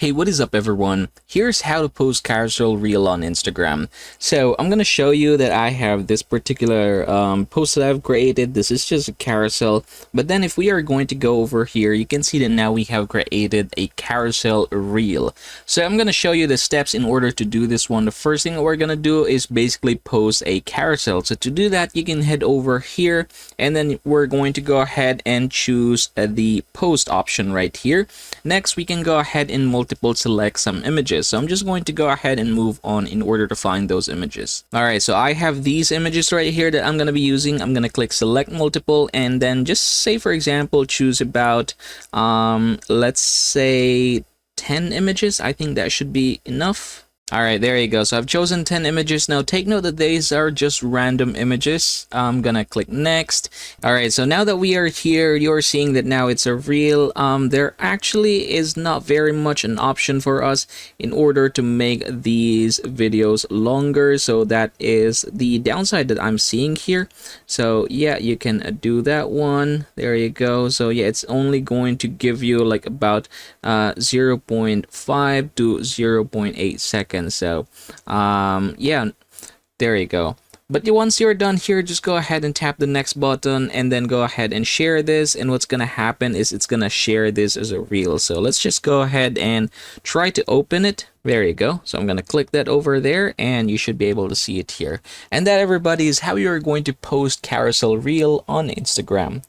Hey, what is up everyone? Here's how to post carousel reel on Instagram. So I'm gonna show you that I have this particular post that I've created. This is just a carousel, but then if we are going to go over here, you can see that now we have created a carousel reel. So I'm gonna show you the steps in order to do this one. The first thing that we're gonna do is basically post a carousel. So to do that, you can head over here, and then we're going to go ahead and choose the post option right here. Next, we can go ahead and multiple select some images. So I'm just going to go ahead and move on in order to find those images. All right, so I have these images right here that I'm going to be using. I'm going to click select multiple, and then just say, for example, choose about let's say 10 images. I think that should be enough. All right, there you go. So I've chosen 10 images. Now take note that these are just random images. I'm gonna click next. All right, so now that we are here, you're seeing that now it's a reel. There actually is not very much an option for us in order to make these videos longer. So that is the downside that I'm seeing here. So yeah, you can do that one. There you go. So yeah, it's only going to give you like about 0.5 to 0.8 seconds. So yeah, there you go. But once you're done here, just go ahead and tap the next button and then go ahead and share this, and what's gonna happen is it's gonna share this as a reel. So let's just go ahead and try to open it. There you go. So I'm gonna click that over there, and you should be able to see it here. And that, everybody, is how you're going to post carousel reel on Instagram.